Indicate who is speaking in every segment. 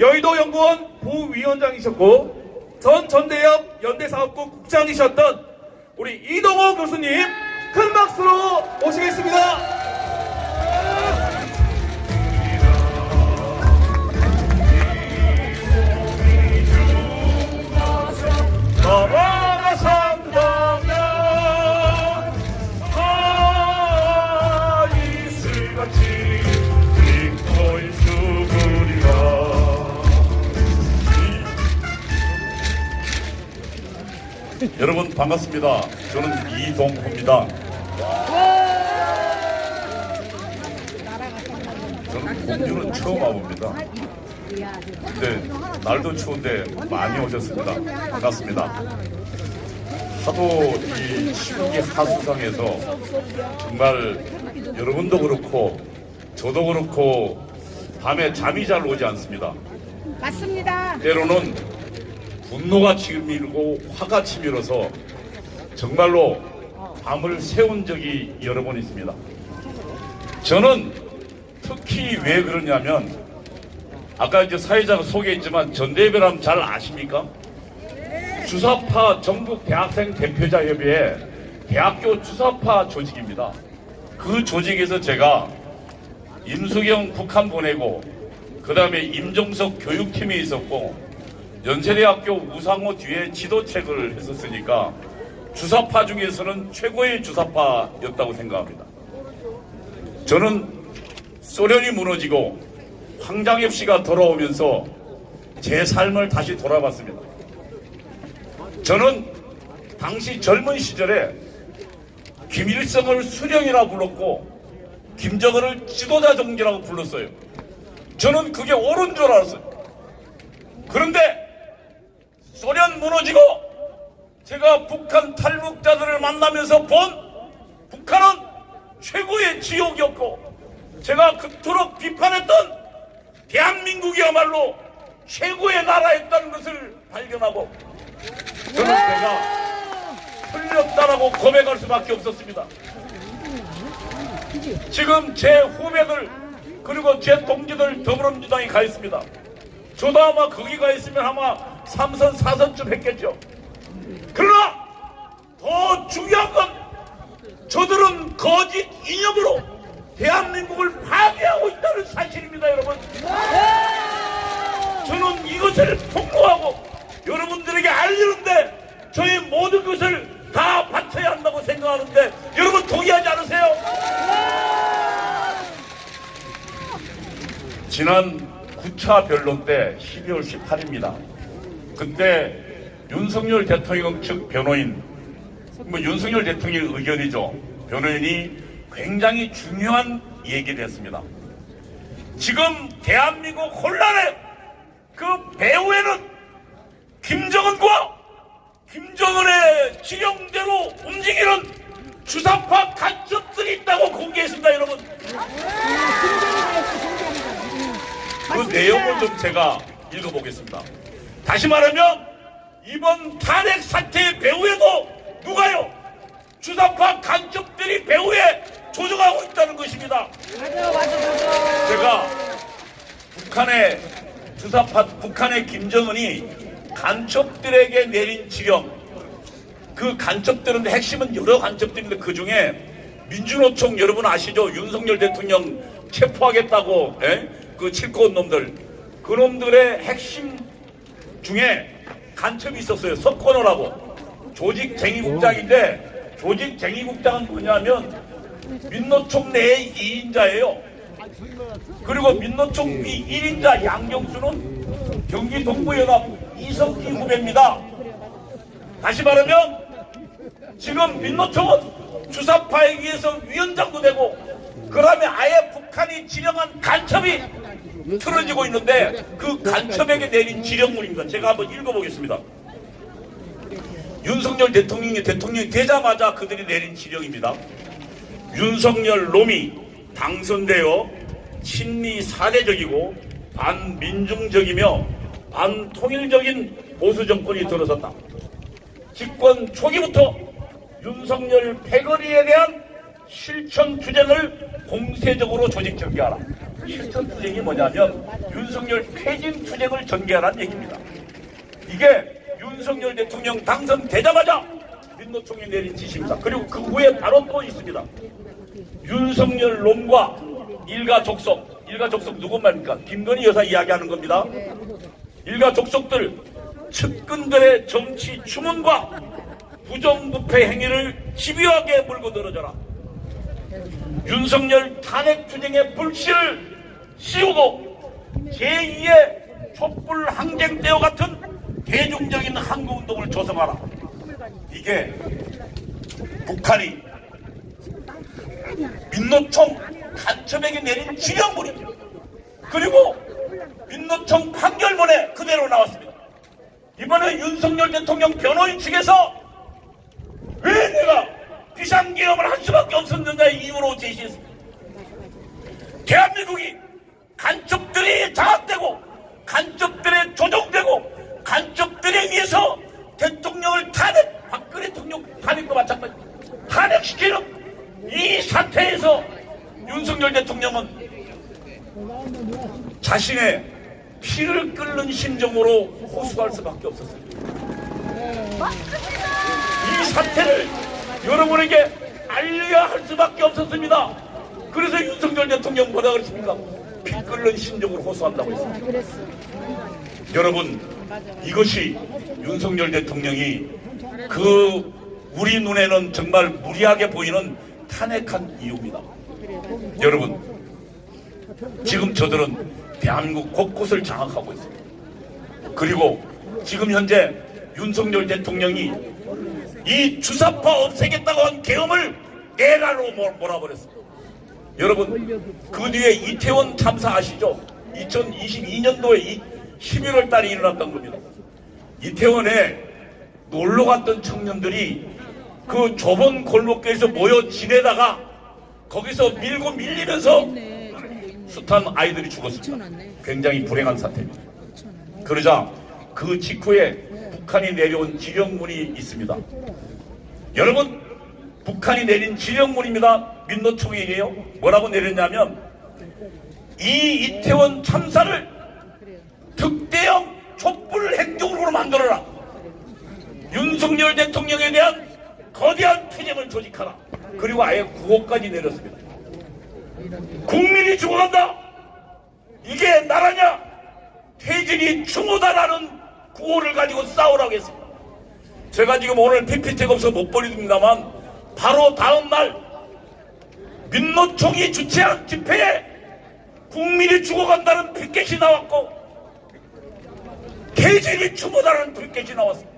Speaker 1: 여의도연구원 부위원장이셨고 전 전대협 연대사업국 국장이셨던 우리 이동호 교수님 큰 박수로 모시겠습니다. 너와 산다면 이슬같이 빛을 수구리라.
Speaker 2: 여러분 반갑습니다. 저는 이동호입니다. 저는 공주는 처음 와봅니다. 근데 날도 추운데 많이 오셨습니다. 반갑습니다. 하도 이 시국이 하수상에서 정말 여러분도 그렇고 저도 그렇고 밤에 잠이 잘 오지 않습니다.
Speaker 3: 맞습니다.
Speaker 2: 때로는 분노가 치밀고 화가 치밀어서 정말로 밤을 새운 적이 여러 번 있습니다. 저는 특히 왜 그러냐면 아까 이제 사회자가 소개했지만 전대협이라면 잘 아십니까? 주사파 전국 대학생 대표자 협의회 대학교 주사파 조직입니다. 그 조직에서 제가 임수경 북한 보내고 그 다음에 임종석 교육팀이 있었고 연세대학교 우상호 뒤에 지도책을 했었으니까 주사파 중에서는 최고의 주사파였다고 생각합니다. 저는 소련이 무너지고 황장엽 씨가 돌아오면서 제 삶을 다시 돌아봤습니다. 저는 당시 젊은 시절에 김일성을 수령이라 불렀고 김정은을 지도자 종기라고 불렀어요. 저는 그게 옳은 줄 알았어요. 그런데 소련 무너지고 제가 북한 탈북자들을 만나면서 본 북한은 최고의 지옥이었고 제가 그토록 비판했던 대한민국이야말로 최고의 나라였다는 것을 발견하고 저는 제가 틀렸다라고 고백할 수밖에 없었습니다. 지금 제 후배들 그리고 제 동지들 더불어민주당에 가 있습니다. 저도 아마 거기 가 있으면 아마 3선 4선쯤 했겠죠. 그러나 더 중요한 건 저들은 거짓 이념으로 대한민국을 파괴하고 있다는 사실입니다. 여러분, 저는 이것을 폭로하고 여러분들에게 알리는데 저희 모든 것을 다 바쳐야 한다고 생각하는데 여러분 동의하지 않으세요? 지난 9차 변론 때 12월 18일입니다. 그때 윤석열 대통령 측 변호인, 윤석열 대통령의 의견이죠. 변호인이 굉장히 중요한 얘기를 했습니다. 지금 대한민국 혼란의 그 배후에는 김정은과 김정은의 지령대로 움직이는 주사파 간첩들이 있다고 공개했습니다. 여러분, 그 내용을 좀 제가 읽어보겠습니다. 다시 말하면 이번 탄핵 사태의 배후에도 누가요? 주사파 간첩들이 배후에 조종하고 있다는 것입니다.
Speaker 3: 맞아.
Speaker 2: 제가 북한의 주사파, 북한의 김정은이 간첩들에게 내린 지령, 그 간첩들은 핵심은 여러 간첩들인데 그 중에 민주노총 여러분 아시죠? 윤석열 대통령 체포하겠다고 그 칠거온 놈들, 그 놈들의 핵심 중에 간첩이 있었어요. 석건호라고 조직쟁이국장인데, 조직쟁이국장은 뭐냐면 민노총 내의 2인자예요. 그리고 민노총 1인자 양경수는 경기 동부연합 이성기 후배입니다. 다시 말하면 지금 민노총은 주사파에 의해서 위원장도 되고 그 다음에 아예 북한이 지령한 간첩이 틀어지고 있는데 그 간첩에게 내린 지령문입니다. 제가 한번 읽어보겠습니다. 윤석열 대통령이 되자마자 그들이 내린 지령입니다. 윤석열 놈이 당선되어 친미 사대적이고 반민중적이며 반통일적인 보수정권이 들어섰다. 집권 초기부터 윤석열 패거리에 대한 실천 투쟁을 공세적으로 조직 전개하라. 실천 투쟁이 뭐냐면 윤석열 퇴진 투쟁을 전개하라는 얘기입니다. 이게 윤석열 대통령 당선되자마자 민노총이 내린 지시입니다. 그리고 그 후에 바로 또 있습니다. 윤석열 놈과 일가족속 누구 말입니까? 김건희 여사 이야기하는 겁니다. 일가족속들 측근들의 정치 추문과 부정부패 행위를 집요하게 물고 늘어져라. 윤석열 탄핵 투쟁의 불씨를 씌우고 제2의 촛불 항쟁 때와 같은 대중적인 항거운동을 조성하라. 이게 북한이 민노총 간첩에게 내린 지령문입니다. 그리고 민노총 판결문에 그대로 나왔습니다. 이번에 윤석열 대통령 변호인 측에서 왜 내가 비상계엄을 할 수밖에 없었는가의 이유로 제시했습니다. 대한민국이 간첩들이 장악되고 간첩들에 조종되고 간첩들에 의해서 대통령을 박근혜 대통령 탄핵과 마찬가지입니다. 탄핵시키는 이 사태에서 윤석열 대통령은 자신의 피를 끓는 심정으로 호소할 수밖에 없었습니다. 이 사태를 여러분에게 알려야 할 수밖에 없었습니다. 그래서 윤석열 대통령 뭐라 그랬습니까? 피 끓는 심정으로 호소한다고 했습니다. 여러분, 이것이 윤석열 대통령이 우리 눈에는 정말 무리하게 보이는 탄핵한 이유입니다. 여러분, 지금 저들은 대한민국 곳곳을 장악하고 있습니다. 그리고 지금 현재 윤석열 대통령이 이 주사파 없애겠다고 한 계엄을 에라로 몰아버렸습니다. 여러분, 그 뒤에 이태원 참사 아시죠? 2022년도에 11월 달에 일어났던 겁니다. 이태원에 놀러 갔던 청년들이 그 좁은 골목길에서 모여 지내다가 거기서 밀고 밀리면서 숱한 아이들이 죽었습니다. 굉장히 불행한 사태입니다. 그러자 그 직후에 북한이 내려온 지령문이 있습니다. 여러분, 북한이 내린 지령문입니다. 민노총에게요. 뭐라고 내렸냐면 이 이태원 참사를 특대형 촛불 행동으로 만들어라. 윤석열 대통령에 대한 거대한 투쟁을 조직하라. 그리고 아예 구호까지 내렸습니다. 국민이 죽어간다. 이게 나라냐? 퇴진이 추모다라는 구호를 가지고 싸우라고 했습니다. 제가 지금 오늘 PPT가 없어서 못 보여드립니다만 바로 다음 날 민노총이 주최한 집회에 국민이 죽어간다는 피켓이 나왔고 퇴진이 추모다라는 피켓이 나왔습니다.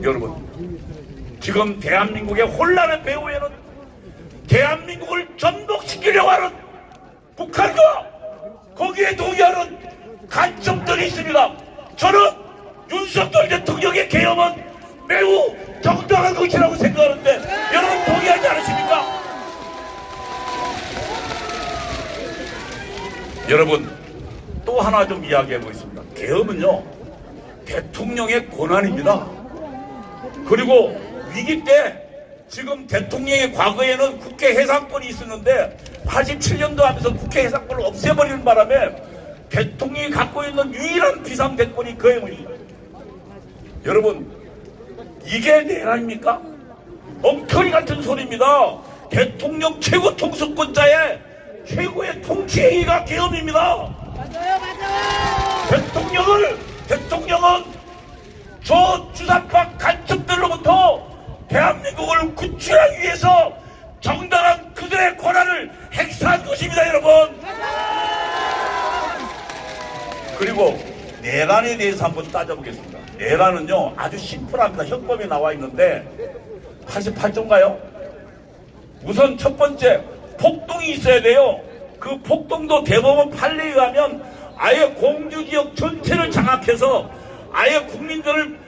Speaker 2: 여러분, 지금 대한민국의 혼란의 배후에는 대한민국을 전복시키려고 하는 북한과 거기에 동의하는 간첩들이 있습니다. 저는 윤석열 대통령의 계엄은 매우 정당한 것이라고 생각하는데 여러분 동의하지 않으십니까? 여러분, 또 하나 좀 이야기해 보겠습니다. 계엄은요, 대통령의 권한입니다. 그리고 위기 때 지금 대통령의 과거에는 국회 해산권이 있었는데 87년도 하면서 국회 해산권을 없애버리는 바람에 대통령이 갖고 있는 유일한 비상대권이 거행입니다. 여러분, 이게 내란입니까? 엉터리 같은 소리입니다. 대통령 최고 통수권자의 최고의 통치행위가 계엄입니다.
Speaker 3: 맞아요.
Speaker 2: 대통령은 저 주사파 간첩들로부터 대한민국을 구출하기 위해서 정당한 그들의 권한을 행사한 것입니다, 여러분. 그리고 내란에 대해서 한번 따져보겠습니다. 내란은요, 아주 심플합니다. 형법에 나와 있는데 88조인가요? 우선 첫 번째, 폭동이 있어야 돼요. 그 폭동도 대법원 판례에 의하면 아예 공주지역 전체를 장악해서 아예 국민들을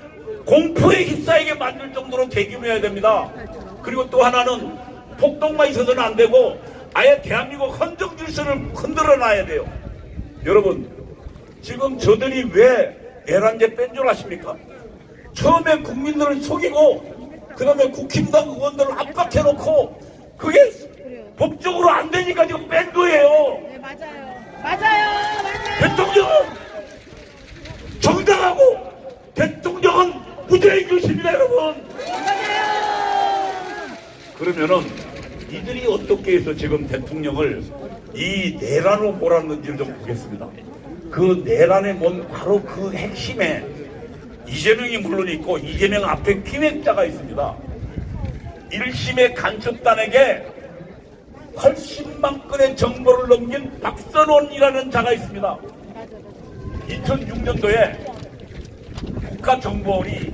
Speaker 2: 공포에 휩싸이게 만들 정도로 대규모해야 됩니다. 그리고 또 하나는 폭동만 있어서는 안 되고 아예 대한민국 헌정 질서를 흔들어 놔야 돼요. 여러분, 지금 저들이 왜 내란죄 뺀 줄 아십니까? 처음에 국민들을 속이고 그 다음에 국힘당 의원들을 압박해놓고 그게 법적으로 안 되니까 지금 뺀 거예요.
Speaker 3: 맞아요.
Speaker 2: 대통령은 정당하고 대통령은 무죄의 교십니다, 여러분. 그러면은 이들이 어떻게 해서 지금 대통령을 이 내란으로 몰았는지를 좀 보겠습니다. 그 내란의 뭔 바로 그 핵심에 이재명이 물론 있고 이재명 앞에 기획자가 있습니다. 1심의 간첩단에게 80만 건의 정보를 넘긴 박선원이라는 자가 있습니다. 2006년도에 국가정보원이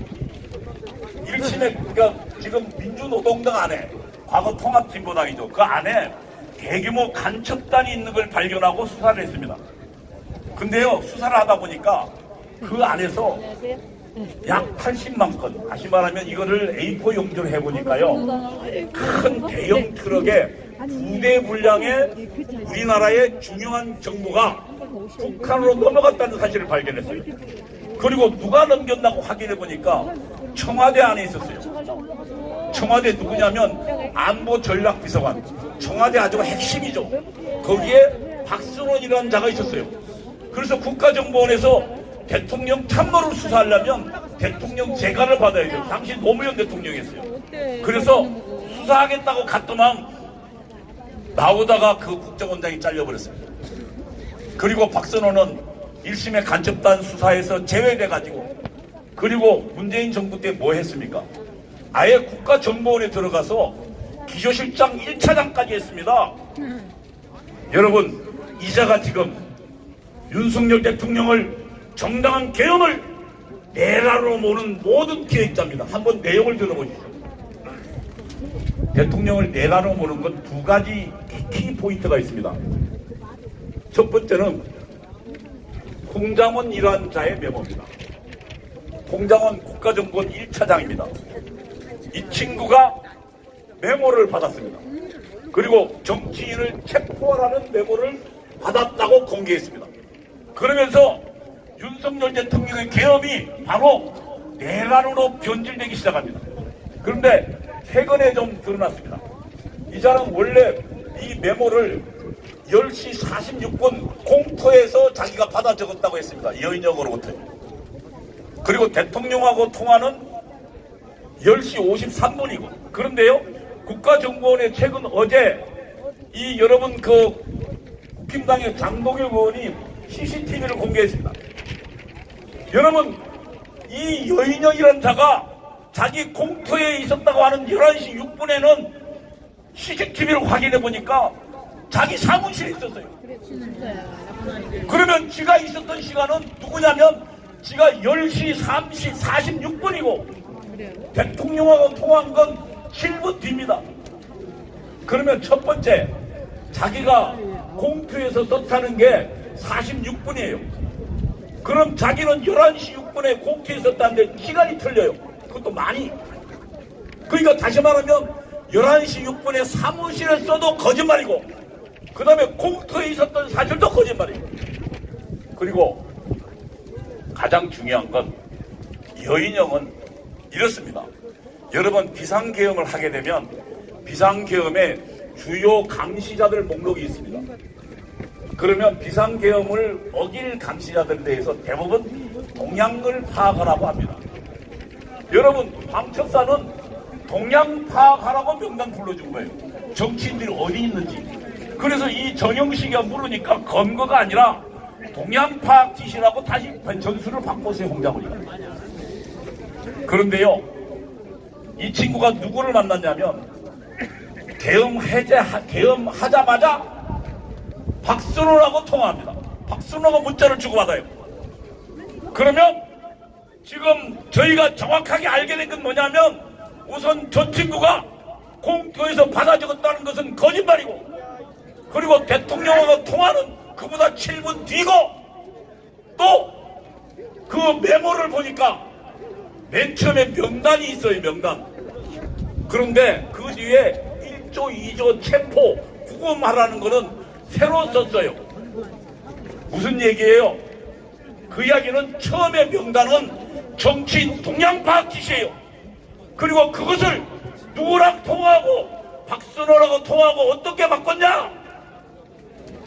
Speaker 2: 1심에 그러니까 지금 민주노동당 안에 과거 통합진보당이죠. 그 안에 대규모 간첩단이 있는 걸 발견하고 수사를 했습니다. 근데요, 수사를 하다 보니까 그 안에서 약 80만 건, 다시 말하면 이거를 A4 용지로 해보니까요, 큰 대형 트럭에 2대 분량의 우리나라의 중요한 정보가 북한으로 넘어갔다는 사실을 발견했어요. 그리고 누가 넘겼다고 확인해보니까 청와대 안에 있었어요. 청와대 누구냐면 안보전략비서관, 청와대 아주 핵심이죠. 거기에 박선원이라는 자가 있었어요. 그래서 국가정보원에서 대통령 참모를 수사하려면 대통령 재가를 받아야 돼요. 당시 노무현 대통령이었어요. 그래서 수사하겠다고 갔더만 나오다가 그 국정원장이 잘려버렸습니다. 그리고 박선원은 1심의 간첩단 수사에서 제외돼가지고, 그리고 문재인 정부 때 뭐 했습니까? 아예 국가정보원에 들어가서 기조실장 1차장까지 했습니다. 여러분, 이자가 지금 윤석열 대통령을 정당한 개헌을 내란으로 모는 모든 기획자입니다. 한번 내용을 들어보시죠. 대통령을 내란으로 모는 건 두 가지 키포인트가 있습니다. 첫 번째는 홍장원이라는 자의 메모입니다. 홍장원 국가정보원 1차장입니다. 이 친구가 메모를 받았습니다. 그리고 정치인을 체포하라는 메모를 받았다고 공개했습니다. 그러면서 윤석열 대통령의 계엄이 바로 내란으로 변질되기 시작합니다. 그런데 최근에 좀 드러났습니다. 이 사람은 원래 이 메모를 10시 46분 공터에서 자기가 받아 적었다고 했습니다. 여인역으로부터요. 그리고 대통령하고 통화는 10시 53분이고, 그런데요, 국가정보원에 최근 어제 이 여러분 그 국힘당의 장동혁 의원이 CCTV를 공개했습니다. 여러분, 이 여인영이라는 자가 자기 공터에 있었다고 하는 11시 6분에는 CCTV를 확인해 보니까 자기 사무실에 있었어요. 그러면 지가 있었던 시간은 누구냐면 지가 10시 46분이고 대통령하고 통화한 건 7분 뒤입니다. 그러면 첫 번째, 자기가 공터에서 썼다는 게 46분이에요. 그럼 자기는 11시 6분에 공터에 썼다는데 시간이 틀려요. 그것도 많이. 그러니까 다시 말하면 11시 6분에 사무실에 써도 거짓말이고, 그 다음에 공터에 있었던 사실도 거짓말이고. 그리고 가장 중요한 건 여인형은 이렇습니다. 여러분, 비상계엄을 하게 되면 비상계엄에 주요 감시자들 목록이 있습니다. 그러면 비상계엄을 어길 감시자들에 대해서 대부분 동향을 파악하라고 합니다. 여러분, 방첩사는 동향 파악하라고 명단 불러준 거예요. 정치인들이 어디 있는지. 그래서 이 전영식이가 물으니까 검거가 아니라 동향 파악 지시라고 다시 전수를 바꿨어요, 홍장훈이가. 그런데요, 이 친구가 누구를 만났냐면 계엄하자마자 박선원하고 통화합니다. 박선원하고 문자를 주고받아요. 그러면 지금 저희가 정확하게 알게 된 건 뭐냐면, 우선 저 친구가 공터에서 받아 적었다는 것은 거짓말이고, 그리고 대통령하고 통화는 그보다 7분 뒤고, 또 그 메모를 보니까 맨 처음에 명단이 있어요, 명단. 그런데 그 뒤에 1조, 2조 체포, 구금하라는 거는 새로 썼어요. 무슨 얘기예요? 그 이야기는 처음에 명단은 정치인 동향 파악 지시예요. 그리고 그것을 누구랑 통화하고 박선원하고 통화하고 어떻게 바꿨냐?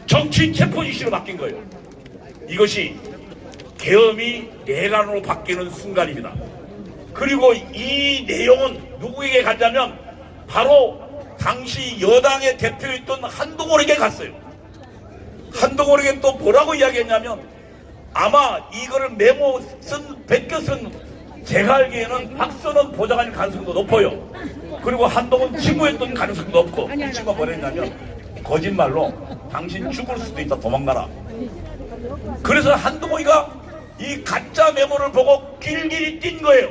Speaker 2: 정치 체포지시로 바뀐 거예요. 이것이 계엄이 내란으로 바뀌는 순간입니다. 그리고 이 내용은 누구에게 갔냐면 바로 당시 여당의 대표였던 한동훈에게 갔어요. 한동훈에게 또 뭐라고 이야기했냐면 아마 이거를 메모 베껴 쓴 제가 알기에는 박선원 보좌관일 가능성도 높아요. 그리고 한동훈 친구였던 가능성도 높고 이 친구가 뭐랬냐면 거짓말로 당신 죽을 수도 있다 도망가라. 그래서 한동훈이가 이 가짜 메모를 보고 길길이 뛴 거예요.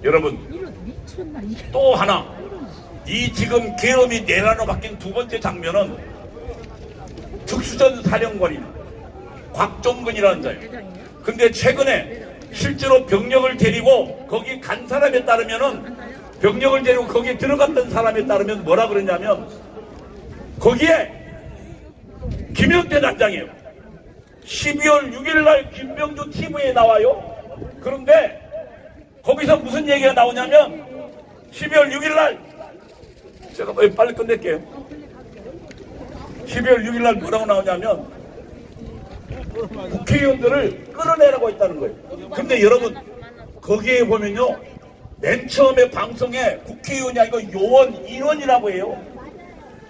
Speaker 2: 여러분 또 하나 이 지금 계엄이 내란으로 바뀐 두 번째 장면은 특수전 사령관인 곽종근이라는 자예요. 근데 최근에 실제로 병력을 데리고 거기 간 사람에 따르면은 병력을 데리고 거기에 들어갔던 사람에 따르면 뭐라 그러냐면 거기에 김영태 단장이에요. 12월 6일 날 김병주 TV에 나와요. 그런데 거기서 무슨 얘기가 나오냐면 12월 6일 날 제가 빨리 끝낼게요. 12월 6일 날 뭐라고 나오냐면 국회의원들을 끌어내라고 했다는 거예요. 근데 여러분 거기에 보면요 맨 처음에 방송에 국회의원이 아니고 요원 인원이라고 해요.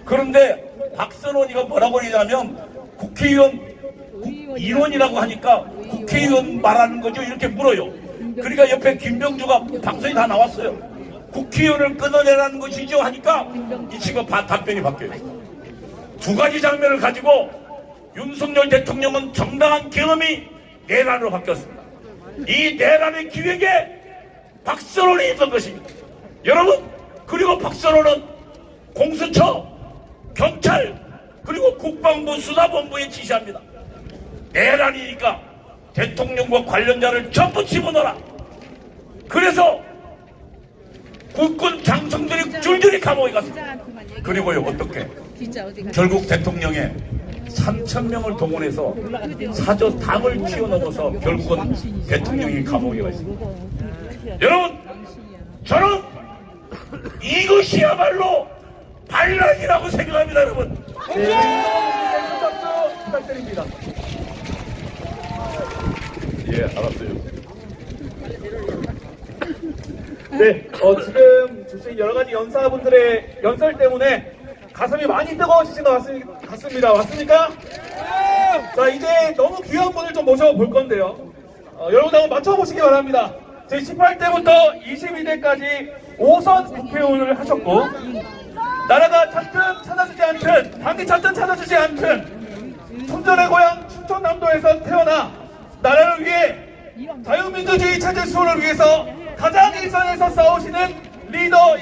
Speaker 2: 그런데 박선원이가 뭐라고 하냐면 국회의원 인원이라고 하니까 국회의원 말하는 거죠 이렇게 물어요. 그러니까 옆에 김병주가 방송이 다 나왔어요. 국회의원을 끊어내라는 것이죠 하니까 이 친구가 답변이 바뀌어요. 두 가지 장면을 가지고 윤석열 대통령은 정당한 계엄이 내란으로 바뀌었습니다. 이 내란의 기획에 박선원이 있던 것입니다. 여러분 그리고 박선원은 공수처, 경찰 그리고 국방부 수사본부에 지시합니다. 내란이니까 대통령과 관련자를 전부 집어넣어라. 그래서 국군 장성들이 줄줄이 감옥에 갔습니다. 그리고요 어떻게 결국 대통령의 3,000명을 동원해서 사저 당을 튀어넘어서 결국은 대통령이 감옥에 가 있습니다. 여러분 저는 이것이야말로 반란이라고 생각합니다. 여러분
Speaker 1: 박수 부탁드립니다.
Speaker 2: 예 알았어요.
Speaker 1: 네, 지금 주신 여러 가지 연사분들의 연설 때문에 가슴이 많이 뜨거워지신 것 같습니다. 맞습니까? 자, 이제 너무 귀한 분을 좀 모셔볼 건데요. 여러분 한번 맞춰보시기 바랍니다. 제 18대부터 22대까지 5선 국회의원을 하셨고, 나라가 찾든 찾아주지 않든, 당이 찾든 찾아주지 않든, 충전의 고향 충청남도에서 태어나 나라를 위해 자유민주주의 체제 수호를 위해서 가장 일선에서 싸우시는 리더